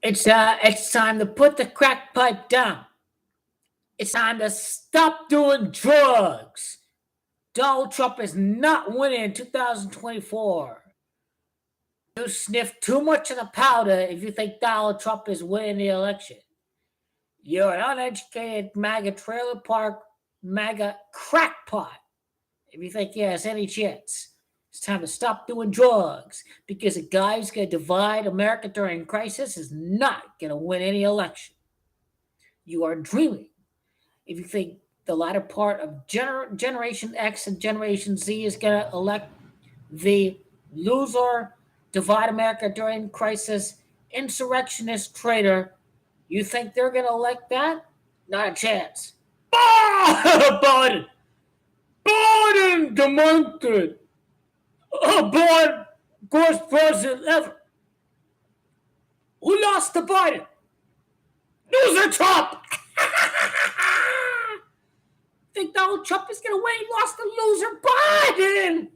It's time to put the crack pipe down. It's time to stop doing drugs. Donald Trump is not winning in 2024. You sniff too much of the powder if you think Donald Trump is winning the election. You're an uneducated MAGA trailer park, MAGA crackpot if you think he has any chance. It's time to stop doing drugs because a guy who's going to divide America during crisis is not going to win any election. You are dreaming if you think the latter part of Generation X and Generation Z is going to elect the loser, divide America during crisis, insurrectionist traitor. You think they're going to elect that? Not a chance. Biden! Biden demoted! Biden, worst president ever. Who lost to Biden? Loser Trump! Think Donald Trump is going to win? He lost to loser Biden!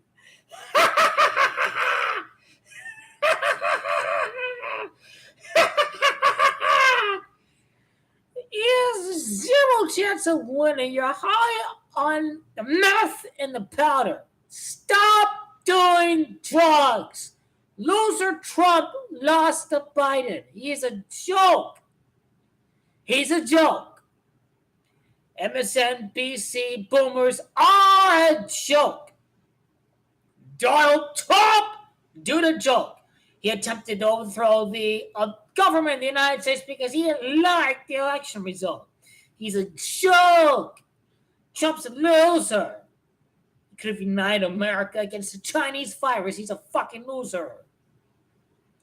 He has zero chance of winning. You're high on the meth and the powder. Stop doing drugs. Loser Trump lost to Biden. He's a joke. He's a joke. MSNBC boomers are a joke. Donald Trump do the joke. He attempted to overthrow the government of the United States because he didn't like the election result. He's a joke. Trump's a loser. He could have united America against the Chinese virus. He's a fucking loser.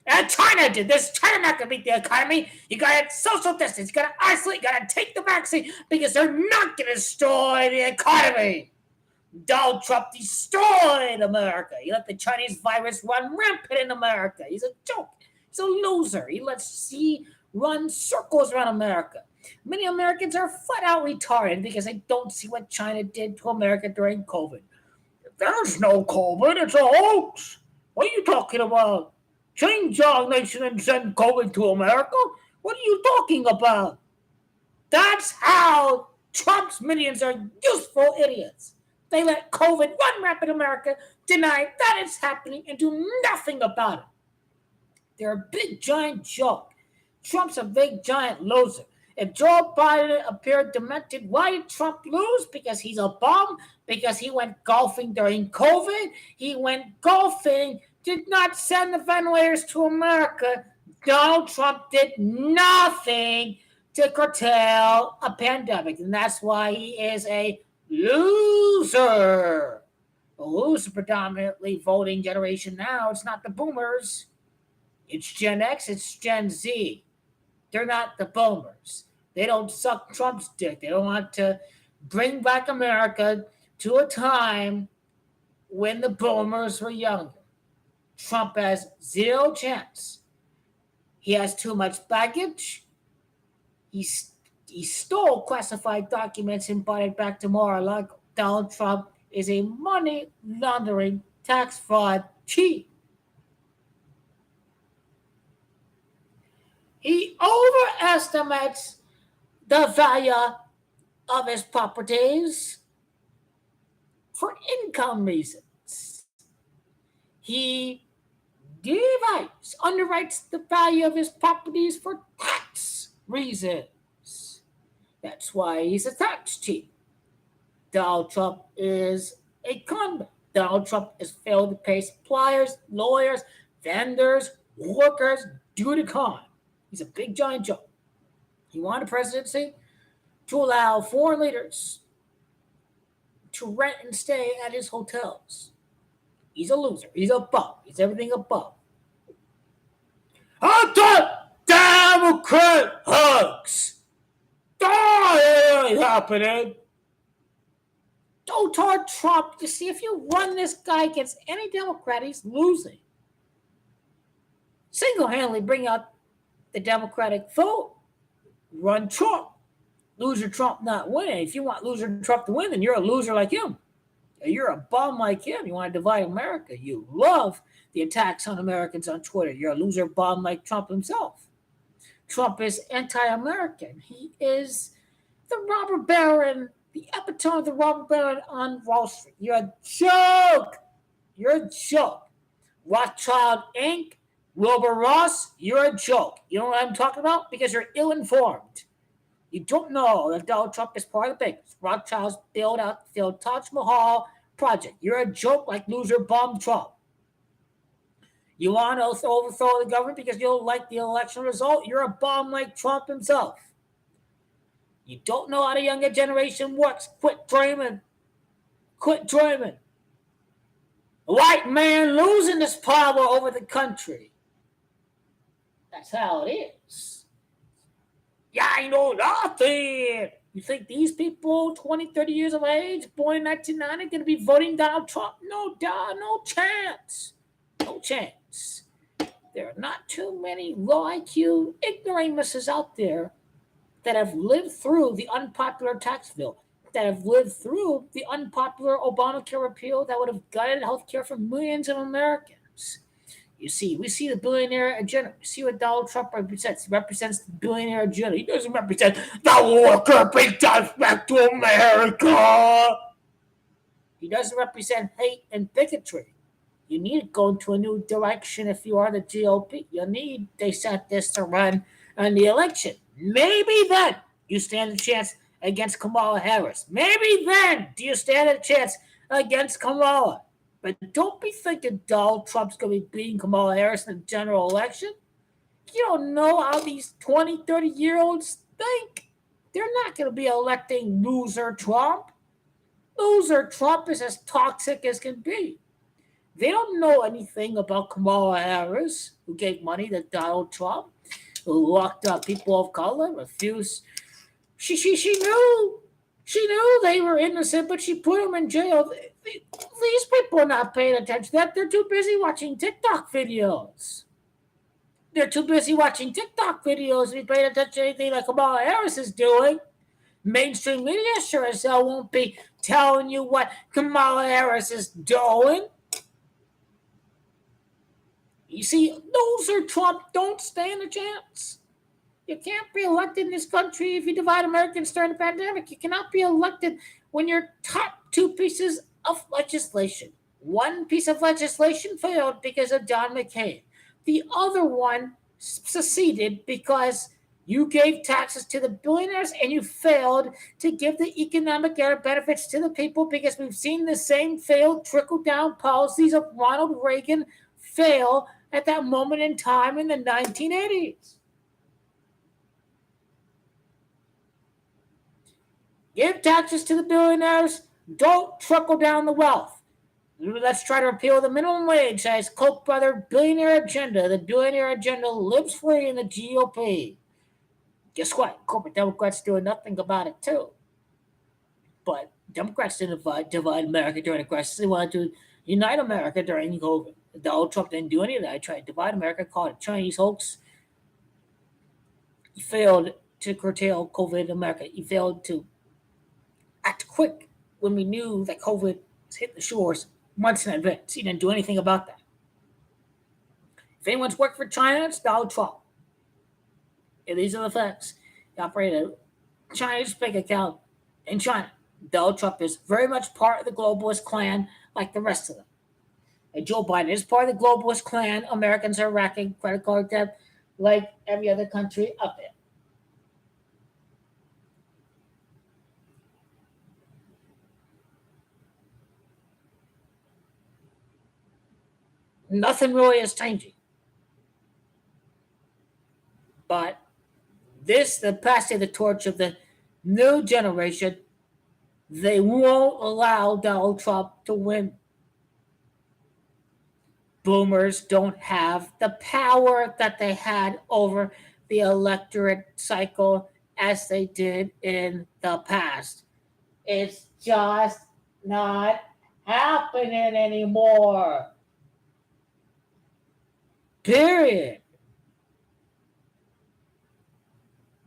And China did this. China not going to beat the economy. You got to social distance. You got to isolate. You got to take the vaccine because they're not going to destroy the economy. Donald Trump destroyed America. He let the Chinese virus run rampant in America. He's a joke. He's a loser. He lets run circles around America. Many Americans are flat out retarded because they don't see what China did to America during COVID. There's no COVID. It's a hoax. What are you talking about? Change our nation and send COVID to America? What are you talking about? That's how Trump's minions are useful idiots. They let COVID run rampant in America, deny that it's happening, and do nothing about it. They're a big, giant joke. Trump's a big, giant loser. If Joe Biden appeared demented, why did Trump lose? Because he's a bum? Because he went golfing during COVID? He went golfing, did not send the ventilators to America. Donald Trump did nothing to curtail a pandemic, and that's why he is a loser. Who's predominantly voting generation now? It's not the boomers. It's Gen X, it's Gen Z. They're not the boomers. They don't suck Trump's dick. They don't want to bring back America to a time when the boomers were younger. Trump has zero chance. He has too much baggage. He stole classified documents and brought it back to Mar-a-Lago. Donald Trump is a money laundering tax fraud cheat. He overestimates the value of his properties for income reasons. He underwrites the value of his properties for tax reasons. That's why he's a tax cheat. Donald Trump is a convict. Donald Trump has failed to pay suppliers, lawyers, vendors, workers due to crime. He's a big, giant joke. He wanted a presidency to allow foreign leaders to rent and stay at his hotels. He's a loser. He's a bum. He's everything above. Anti-Democrat hugs. That ain't happening. Don't tell Trump to see if you run this guy against any Democrat, he's losing. Single-handedly bring out the Democratic vote. Run Trump. Loser Trump not winning. If you want loser Trump to win, then you're a loser like him. You're a bum like him. You want to divide America. You love the attacks on Americans on Twitter. You're a loser bum like Trump himself. Trump is anti-American. He is the robber baron, the epitome of the robber baron on Wall Street. You're a joke. You're a joke. Rothschild Inc., Wilbur Ross, you're a joke. You know what I'm talking about? Because you're ill-informed. You don't know that Donald Trump is part of the biggest Rothschilds build Taj Mahal project. You're a joke like loser bum Trump. You want to overthrow the government because you don't like the election result? You're a bum like Trump himself. You don't know how the younger generation works. Quit dreaming. Quit dreaming. A white man losing this power over the country. That's how it is. Yeah, I know nothing. You think these people, 20, 30 years of age, born in 1990, going to be voting Donald Trump? No, no chance. No chance. There are not too many low IQ ignoramuses out there that have lived through the unpopular tax bill, that have lived through the unpopular Obamacare repeal that would have gutted healthcare for millions of Americans. You see, we see the billionaire agenda. We see what Donald Trump represents. He represents the billionaire agenda. He doesn't represent the worker brings us back to America. He doesn't represent hate and bigotry. You need to go into a new direction if you are the GOP. You need DeSantis to run in the election. Maybe then you stand a chance against Kamala Harris. Maybe then do you stand a chance against Kamala. But don't be thinking Donald Trump's going to be beating Kamala Harris in the general election. You don't know how these 20, 30-year-olds think. They're not going to be electing loser Trump. Loser Trump is as toxic as can be. They don't know anything about Kamala Harris, who gave money to Donald Trump, who locked up people of color, refused. She knew. She knew they were innocent, but she put them in jail. These people are not paying attention to that. They're too busy watching TikTok videos. They're too busy watching TikTok videos to be paying attention to anything like Kamala Harris is doing. Mainstream media sure as hell won't be telling you what Kamala Harris is doing. You see, loser Trump don't stand a chance. You can't be elected in this country if you divide Americans during the pandemic. You cannot be elected when your top two pieces of legislation. One piece of legislation failed because of John McCain. The other one succeeded because you gave taxes to the billionaires and you failed to give the economic benefits to the people because we've seen the same failed trickle-down policies of Ronald Reagan fail at that moment in time in the 1980s. Give taxes to the billionaires. Don't trickle down the wealth. Let's try to repeal the minimum wage, says Koch brother billionaire agenda. The billionaire agenda lives free in the GOP. Guess what? Corporate Democrats doing nothing about it too. But Democrats didn't divide America during the crisis. They wanted to unite America during COVID. Donald Trump didn't do any of that. He tried to divide America, called it Chinese hoax. He failed to curtail COVID in America. He failed to act quick when we knew that COVID was hitting the shores months in advance. He didn't do anything about that. If anyone's worked for China, it's Donald Trump. And these are the facts. He operated a Chinese bank account in China. Donald Trump is very much part of the globalist clan like the rest of them. And Joe Biden is part of the globalist clan. Americans are racking credit card debt like every other country up there. Nothing really is changing. But the passing of the torch of the new generation, they won't allow Donald Trump to win. Boomers don't have the power that they had over the electorate cycle as they did in the past. It's just not happening anymore. Period.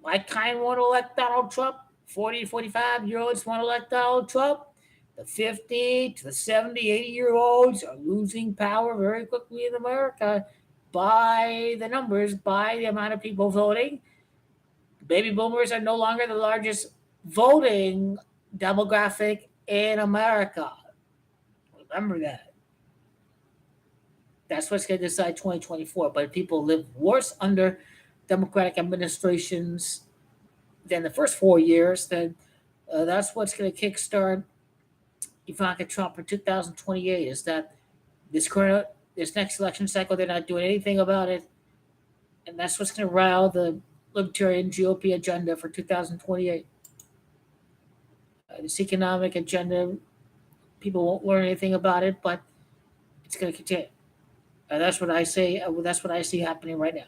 My kind want to elect Donald Trump. 40, 45-year-olds want to elect Donald Trump. The 50 to the 70, 80-year-olds are losing power very quickly in America by the numbers, by the amount of people voting. Baby boomers are no longer the largest voting demographic in America. Remember that. That's what's going to decide 2024. But if people live worse under Democratic administrations than the first 4 years, then that's what's going to kickstart Ivanka Trump for 2028. Is that this next election cycle they're not doing anything about it, and that's what's going to rile the libertarian GOP agenda for 2028. This economic agenda, people won't learn anything about it, but it's going to continue. That's what I say. That's what I see happening right now.